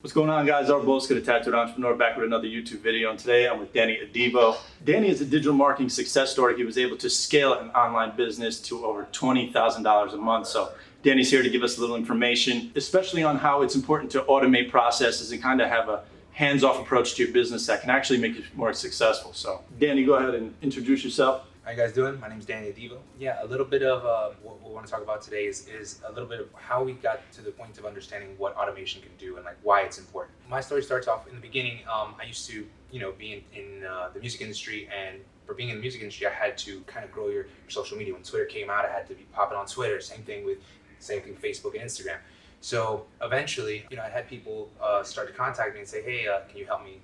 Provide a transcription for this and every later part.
What's going on, guys? Our Boss Get a Tattooed Entrepreneur back with another YouTube video, and today I'm with Danny Adivo. Danny is a digital marketing success story. He was able to scale an online business to over $20,000 a month. So Danny's here to give us a little information, especially on how it's important to automate processes and kind of have a hands-off approach to your business that can actually make you more successful. So Danny, go ahead and introduce yourself. How you guys doing? My name is Danny Adivo. Yeah, a little bit of what we want to talk about today is a little bit of how we got to the point of understanding what automation can do and like why it's important. My story starts off in the beginning. I used to, be in the music industry, and for being in the music industry, I had to kind of grow your social media. When Twitter came out, I had to be popping on Twitter. Same thing Facebook and Instagram. So eventually, I had people start to contact me and say, hey, can you help me,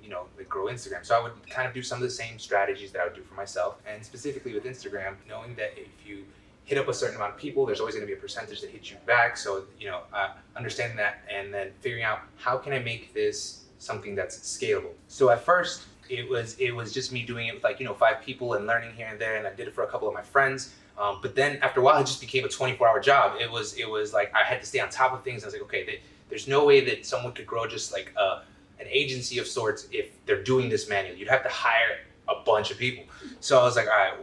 grow Instagram? So I would kind of do some of the same strategies that I would do for myself. And specifically with Instagram, knowing that if you hit up a certain amount of people, there's always going to be a percentage that hits you back. So, understanding that and then figuring out how can I make this something that's scalable. So at first, it was just me doing it with 5 people and learning here and there. And I did it for a couple of my friends. But then after a while, it just became a 24-hour job. It was like I had to stay on top of things. I was like, okay, there's no way that someone could grow just like an agency of sorts if they're doing this manually. You'd have to hire a bunch of people. So I was like, all right,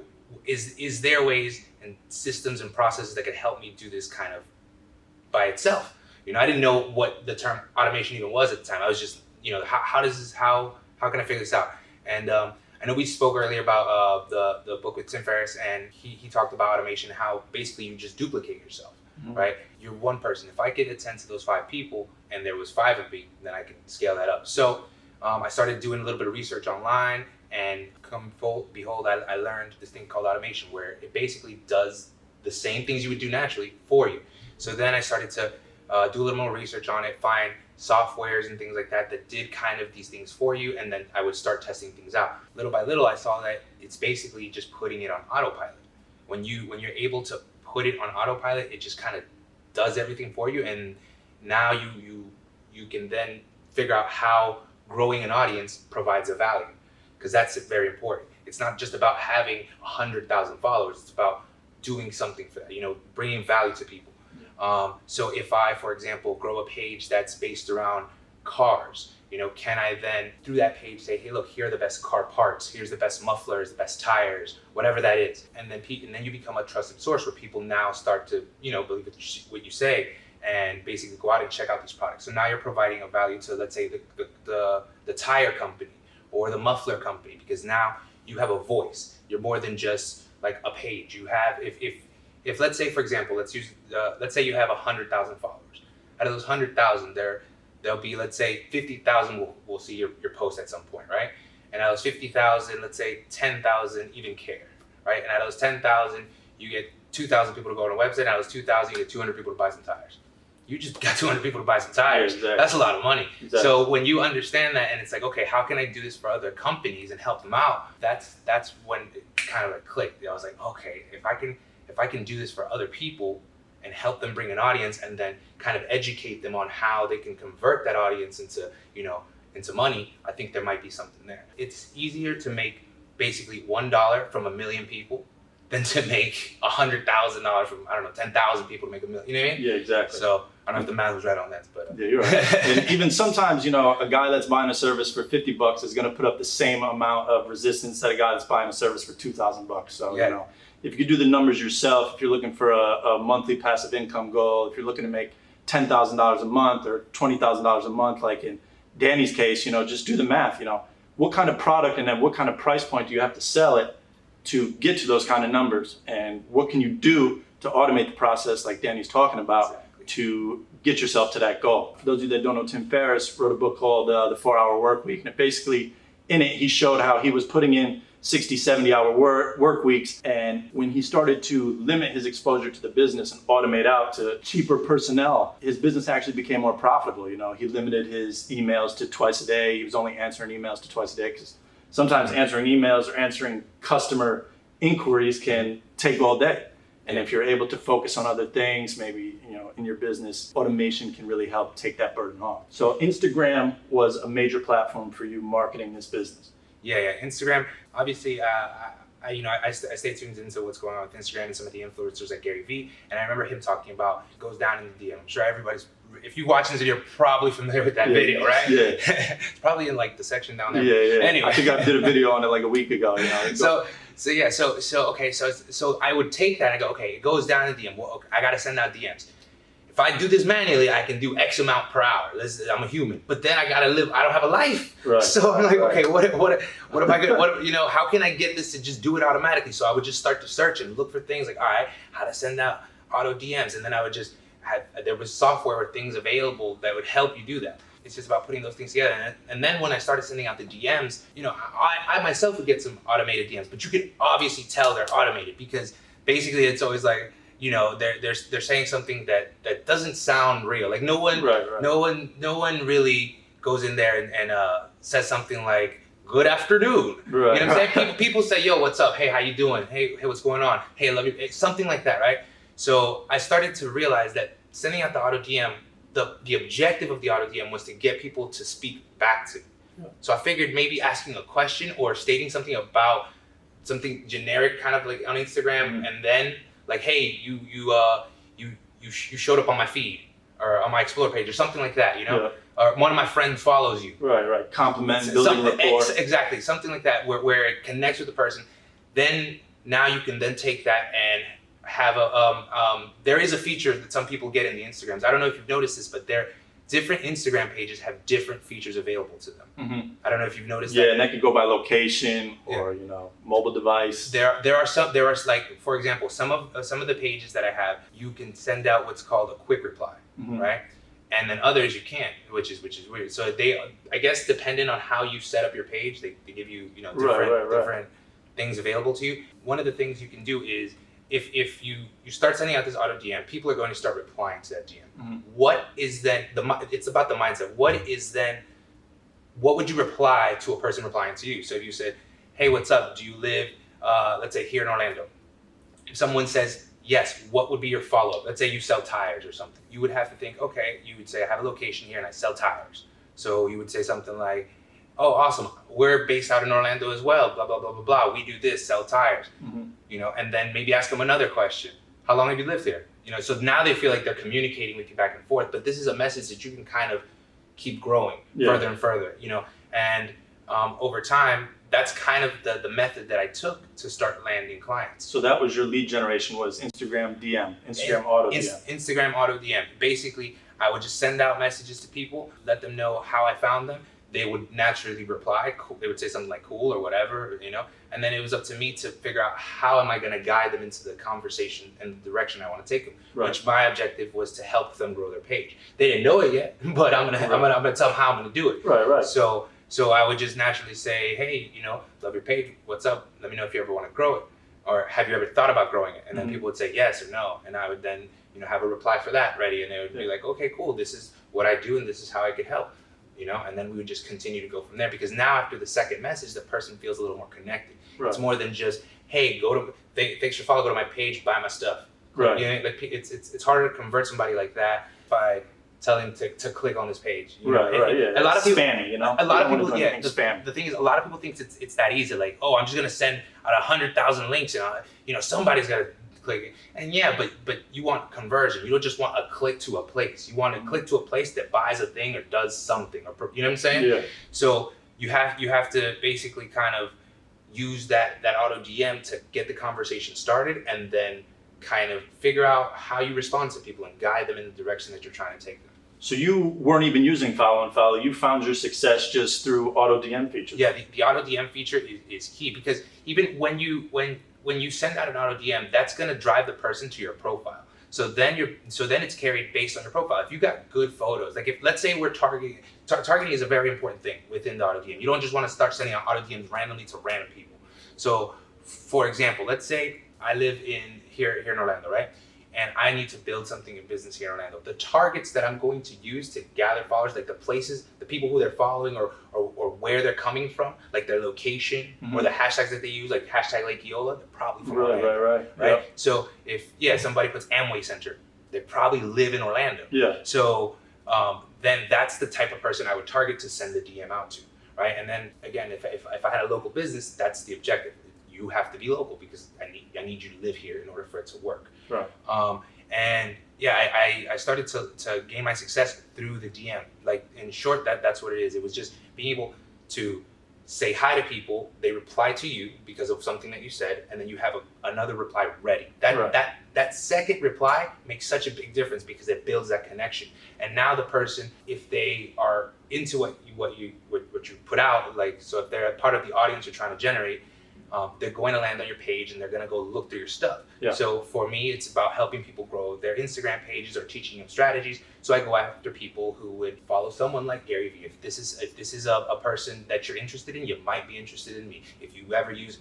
is there ways and systems and processes that could help me do this kind of by itself? I didn't know what the term automation even was at the time. I was just, how can I figure this out? And I know we spoke earlier about the book with Ferriss, and he talked about automation, how basically you just duplicate yourself, right? You're one person. If I could attend to those 5 people and there was 5 of me, then I could scale that up. So I started doing a little bit of research online, and behold, I learned this thing called automation, where it basically does the same things you would do naturally for you. So then I started to do a little more research on it, find softwares and things like that did kind of these things for you, and then I would start testing things out. Little by little, I saw that it's basically just putting it on autopilot. When you're able to put it on autopilot, it just kind of does everything for you, and now you can then figure out how growing an audience provides a value, because that's very important. It's not just about having 100,000 followers. It's about doing something for that, bringing value to people. So if I, for example, grow a page that's based around cars, can I then through that page say, hey, look, here are the best car parts, here's the best mufflers, the best tires, whatever that is. And then you become a trusted source where people now start to, believe what you say and basically go out and check out these products. So now you're providing a value to, let's say, the tire company or the muffler company, because now you have a voice. You're more than just like a page. You have, if let's say, for example, let's say you have 100,000 followers. Out of those 100,000, there'll be, let's say, 50,000 will see your post at some point, right? And out of those 50,000, let's say 10,000 even care, right? And out of those 10,000, you get 2,000 people to go on a website. Out of those 2,000, you get 200 people to buy some tires. You just got 200 people to buy some tires. Exactly. That's a lot of money. Exactly. So when you understand that, and it's like, okay, how can I do this for other companies and help them out? That's when it kind of like clicked. I was like, okay, if I can do this for other people and help them bring an audience, and then kind of educate them on how they can convert that audience into money, I think there might be something there. It's easier to make basically $1 from 1 million people than to make $100,000 from, 10,000 people to make $1 million. You know what I mean? Yeah, exactly. So I don't know if the math was right on that, but yeah, you're right. And even sometimes, a guy that's buying a service for $50 is going to put up the same amount of resistance that a guy that's buying a service for $2,000. So yeah. If you could do the numbers yourself, if you're looking for a monthly passive income goal, if you're looking to make $10,000 a month or $20,000 a month, like in Danny's case, just do the math. What kind of product and then what kind of price point do you have to sell it to get to those kind of numbers? And what can you do to automate the process like Danny's talking about to get yourself to that goal? For those of you that don't know, Tim Ferriss wrote a book called The 4-Hour Workweek. And basically in it, he showed how he was putting in 60, 70-hour work weeks. And when he started to limit his exposure to the business and automate out to cheaper personnel, his business actually became more profitable. He limited his emails to twice a day. He was only answering emails to twice a day, because sometimes answering emails or answering customer inquiries can take all day. And if you're able to focus on other things, maybe, in your business, automation can really help take that burden off. So Instagram was a major platform for you marketing this business. Yeah, Instagram. Obviously, I stay tuned into what's going on with Instagram and some of the influencers like Gary Vee, and I remember him talking about it goes down in the DM. I'm sure everybody's, if you watch this video, you're probably familiar with that video, right? Yeah. It's probably in like the section down there. Yeah. Anyway, I think I did a video on it like a week ago. So I would take that and go, okay, it goes down in the DM. Well, okay, I got to send out DMs. If I do this manually, I can do X amount per hour. I'm a human, but then I gotta live. I don't have a life, right. So I'm like, okay, what am I gonna? How can I get this to just do it automatically? So I would just start to search and look for things like, all right, how to send out auto DMs, and then I would just there was software or things available that would help you do that. It's just about putting those things together. And then when I started sending out the DMs, I myself would get some automated DMs, but you could obviously tell they're automated because basically it's always like, they're saying something that doesn't sound real. Like no one really goes in there and says something like, good afternoon. Right. You know what I'm saying? People say, yo, what's up? Hey, how you doing? Hey, what's going on? Hey, I love you. Something like that, right? So I started to realize that sending out the auto DM, the objective of the auto DM was to get people to speak back to. Yeah. So I figured maybe asking a question or stating something about something generic, kind of like on Instagram, and then like, hey, you showed up on my feed or on my Explore page or something like that, or one of my friends follows you. Right. Compliment, building rapport. Exactly, something like that where it connects with the person. Then now you can then take that and have there is a feature that some people get in the Instagrams. I don't know if you've noticed this, but different Instagram pages have different features available to them. Mm-hmm. I don't know if you've noticed that. Yeah, and that could go by location or mobile device. There are like, for example, some of the pages that I have, you can send out what's called a quick reply, right? And then others you can't, which is weird. So I guess depending on how you set up your page, they give you different things available to you. One of the things you can do is if you start sending out this auto DM, people are going to start replying to that DM. Mm-hmm. What is then it's about the mindset. What would you reply to a person replying to you? So if you said, hey, what's up? Do you live, let's say here in Orlando? If someone says, yes, what would be your follow-up? Let's say you sell tires or something. You would have to think, okay, you would say, I have a location here and I sell tires. So you would say something like, oh, awesome, we're based out in Orlando as well, blah, blah, blah, blah, blah. We do this, sell tires, and then maybe ask them another question. How long have you lived here? So now they feel like they're communicating with you back and forth, but this is a message that you can kind of keep growing further and further, and over time, that's kind of the method that I took to start landing clients. So that was your lead generation, was Instagram DM, Instagram auto DM. Instagram auto DM. Basically, I would just send out messages to people, let them know how I found them. They would naturally reply. They would say something like cool or whatever, and then it was up to me to figure out how am I going to guide them into the conversation and the direction I want to take them, which my objective was to help them grow their page. They didn't know it yet, but I'm gonna tell them how I'm gonna do it. Right. So I would just naturally say, hey, love your page. What's up? Let me know if you ever want to grow it, or have you ever thought about growing it? And then people would say yes or no, and I would then have a reply for that ready, and they would be like, okay, cool. This is what I do, and this is how I could help. And then we would just continue to go from there, because now after the second message, the person feels a little more connected. Right. It's more than just, hey, thanks for following, go to my page, buy my stuff. Right. It's harder to convert somebody like that by telling them to click on this page. A lot of people, spammy, A lot of people, the thing is, a lot of people think it's that easy. Like, oh, I'm just gonna send out 100,000 links, and somebody's gotta click. And but you want conversion. You don't just want a click to a place. You want a click to a place that buys a thing or does something, or you know what I'm saying? Yeah. So you have to basically kind of use that auto DM to get the conversation started, and then kind of figure out how you respond to people and guide them in the direction that you're trying to take them. So you weren't even using follow and follow. You found your success just through auto DM features. Yeah, the auto DM feature is key, because even when you send out an auto DM, that's going to drive the person to your profile. So then it's carried based on your profile. If you got good photos, like let's say we're targeting is a very important thing within the auto DM. You don't just want to start sending out auto DMs randomly to random people. So for example, let's say I live here in Orlando, right? And I need to build something in business here in Orlando. The targets that I'm going to use to gather followers, like the places, the people who they're following, or where they're coming from, like their location, or the hashtags that they use, like hashtag Lake Eola, they're probably from Orlando. Right? Yep. So if somebody puts Amway Center, they probably live in Orlando. Yeah. So then that's the type of person I would target to send the DM out to, right? And then again, if I had a local business, that's the objective. you have to be local because I need you to live here in order for it to work. Right. And yeah, I started to gain my success through the DM. Like in short, that's what it is. It was just being able to say hi to people, they reply to you because of something that you said, and then you have another reply ready. That second reply makes such a big difference because it builds that connection. And now the person, if they are into what you put out, like, so if they're a part of the audience you're trying to generate, they're going to land on your page and they're going to go look through your stuff. Yeah. So for me, it's about helping people grow their Instagram pages or teaching them strategies. So I go after people who would follow someone like Gary Vee. If this is a person that you're interested in, you might be interested in me. If you ever use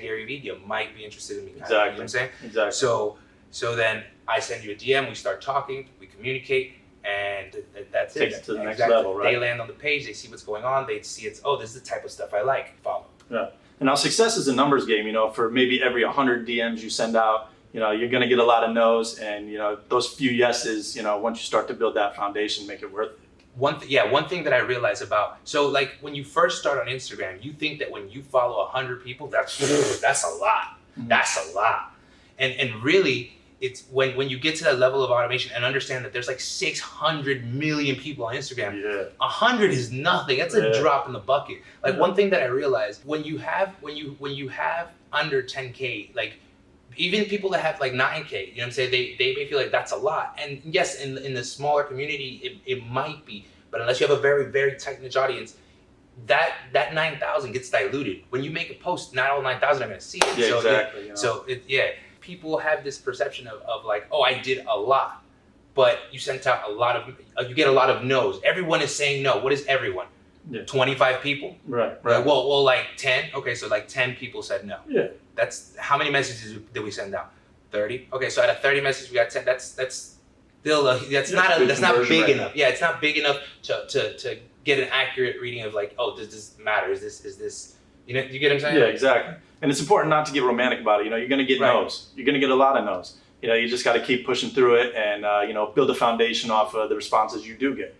#Gary Vee, you might be interested in me. Exactly. You know what I'm saying? Exactly. So then I send you a DM, we start talking, we communicate, and that's it. Takes it to the next level, right? They land on the page, they see what's going on, they see this is the type of stuff I like. Follow. Yeah. And now success is a numbers game. For maybe every 100 DMs you send out, you're going to get a lot of no's, and those few yeses, once you start to build that foundation, make it worth it. One thing that I realized about, so like when you first start on Instagram, you think that when you follow 100 people, that's a lot. Mm-hmm. That's a lot. And really, it's when you get to that level of automation and understand that there's like 600 million people on Instagram. Yeah. 100 is nothing. That's a drop in the bucket. Like Yeah. one thing that I realized, when you have under 10K, like even people that have like 9K, you know what I'm saying? They may feel like that's a lot. And yes, in the smaller community, it might be, but unless you have a very, very tight niche audience, that 9,000 gets diluted. When you make a post, not all 9,000 are going to see it. Yeah, so, exactly. So people have this perception of like, oh, I did a lot, but you sent out you get a lot of no's. Everyone is saying no. What is everyone? Yeah. 25 people? Right. Like, well, like 10. Okay, so like 10 people said no. Yeah. That's how many messages did we send out? 30. Okay, so out of 30 messages we got 10. That's still that's not big enough. Yeah, it's not big enough to get an accurate reading of like, oh, does this matter? Is this you get what I'm saying? Yeah, exactly. And it's important not to get romantic about it. You're going to get no's. You're going to get a lot of no's. You just got to keep pushing through it and, build a foundation off of the responses you do get.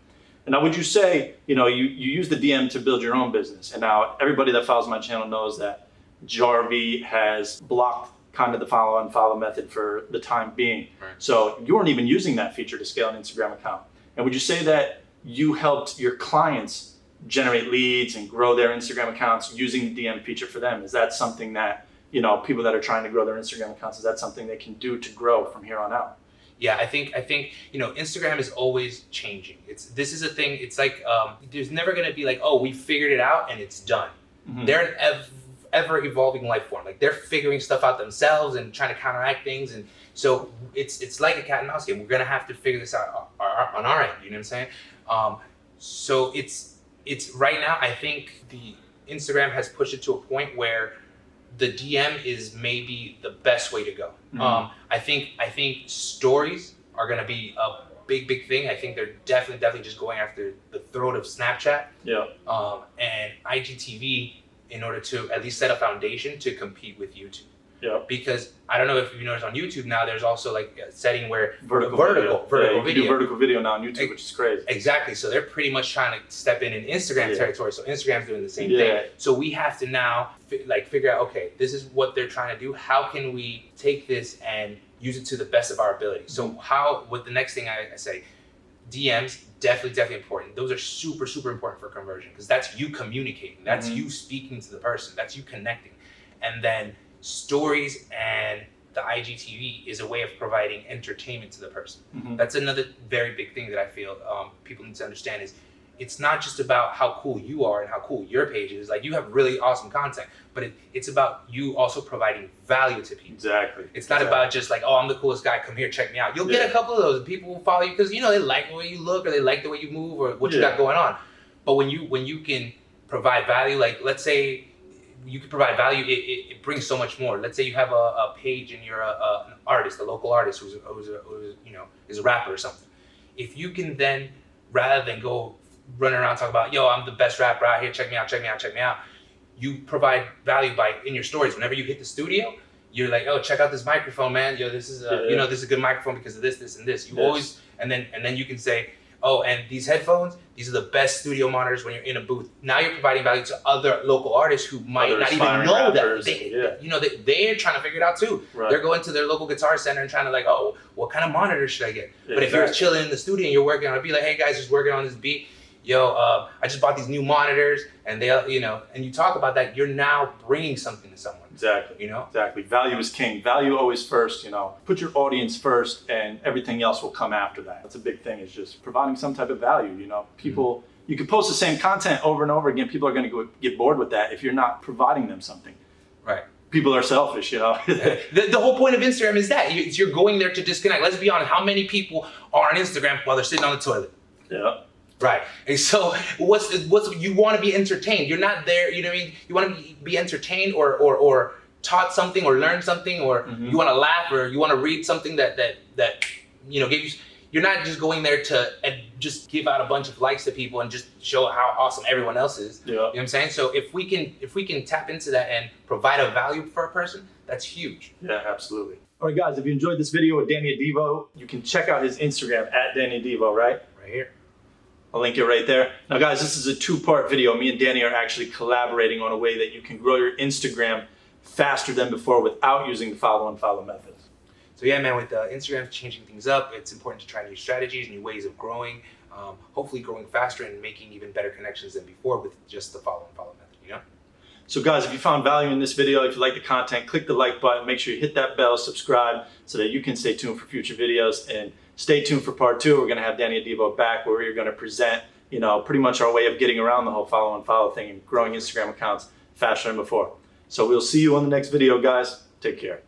And now, would you say, you use the DM to build your own business? And now everybody that follows my channel knows that Jarvie has blocked kind of the follow unfollow method for the time being. Right. So you weren't even using that feature to scale an Instagram account. And would you say that you helped your clients generate leads and grow their Instagram accounts using the DM feature for them? Is that something that, people that are trying to grow their Instagram accounts, is that something they can do to grow from here on out? Yeah, I think Instagram is always changing. This is a thing. It's like there's never going to be like, oh, we figured it out and it's done. Mm-hmm. They're an ever evolving life form. Like they're figuring stuff out themselves and trying to counteract things, and so it's like a cat and mouse game. We're gonna have to figure this out on our end. You know what I'm saying? So it's right now. I think the Instagram has pushed it to a point where the DM is maybe the best way to go. Mm-hmm. I think stories are gonna be a big thing. I think they're definitely just going after the throat of Snapchat. Yeah. And IGTV in order to at least set a foundation to compete with YouTube. Yeah. Because I don't know if you noticed on YouTube now, there's also like a setting where vertical video. You can do vertical video now on YouTube, which is crazy. Exactly. So they're pretty much trying to step in Instagram territory. So Instagram's doing the same thing. So we have to now figure out, okay, this is what they're trying to do. How can we take this and use it to the best of our ability? So what the next thing I say, DMs, definitely important. Those are super important for conversion because that's you communicating. That's you speaking to the person. That's you connecting. And then stories and the IGTV is a way of providing entertainment to the person. Mm-hmm. That's another very big thing that I feel people need to understand is it's not just about how cool you are and how cool your page is. Like you have really awesome content, but it's about you also providing value to people. Exactly. It's not about just like, oh, I'm the coolest guy. Come here, check me out. You'll get a couple of those. People will follow you because they like the way you look or they like the way you move or what you got going on. But when you can provide value, like let's say you can provide value, it brings so much more. Let's say you have a page and you're an artist, a local artist who's is a rapper or something. If you can then, rather than go running around talking about, yo, I'm the best rapper out here, check me out. You provide value in your stories. Whenever you hit the studio, you're like, oh, check out this microphone, man. Yo, this is this is a good microphone because of this, and this. You always, and then you can say, oh, and these headphones, these are the best studio monitors when you're in a booth. Now you're providing value to other local artists who might Other not even aspiring know rappers, that. They're trying to figure it out too. Right. They're going to their local guitar center and trying to like, oh, what kind of monitor should I get? But if Exactly. you're chilling in the studio and you're working on it, be like, hey guys, just working on this beat. Yo, I just bought these new monitors, and they, and you talk about that, you're now bringing something to someone. Exactly. Exactly. Value is king. Value always first, Put your audience first and everything else will come after that. That's a big thing, is just providing some type of value, People, you can post the same content over and over again. People are going to get bored with that if you're not providing them something. Right. People are selfish, The whole point of Instagram is that you're going there to disconnect. Let's be honest. How many people are on Instagram while they're sitting on the toilet? Yeah. Right. And so what's you want to be entertained. You're not there, you know what I mean? You want to be entertained or taught something or learned something, or you want to laugh, or you want to read something that give you. You're not just going there to just give out a bunch of likes to people and just show how awesome everyone else is. Yeah. You know what I'm saying? So if we can tap into that and provide a value for a person, that's huge. Yeah, absolutely. All right, guys, if you enjoyed this video with Danny Adivo, you can check out his Instagram at Danny Adivo, right? Right here. I'll link it right there. Now guys, this is a 2-part video. Me and Danny are actually collaborating on a way that you can grow your Instagram faster than before without using the follow methods. So yeah, man, with Instagram changing things up, it's important to try new strategies, new ways of growing, hopefully growing faster and making even better connections than before with just the follow method, So guys, if you found value in this video, if you like the content, click the like button, make sure you hit that bell, subscribe, so that you can stay tuned for future videos, and stay tuned for part 2. We're gonna have Danny Adivo back, where we're gonna present, pretty much our way of getting around the whole follow thing and growing Instagram accounts faster than before. So we'll see you on the next video, guys. Take care.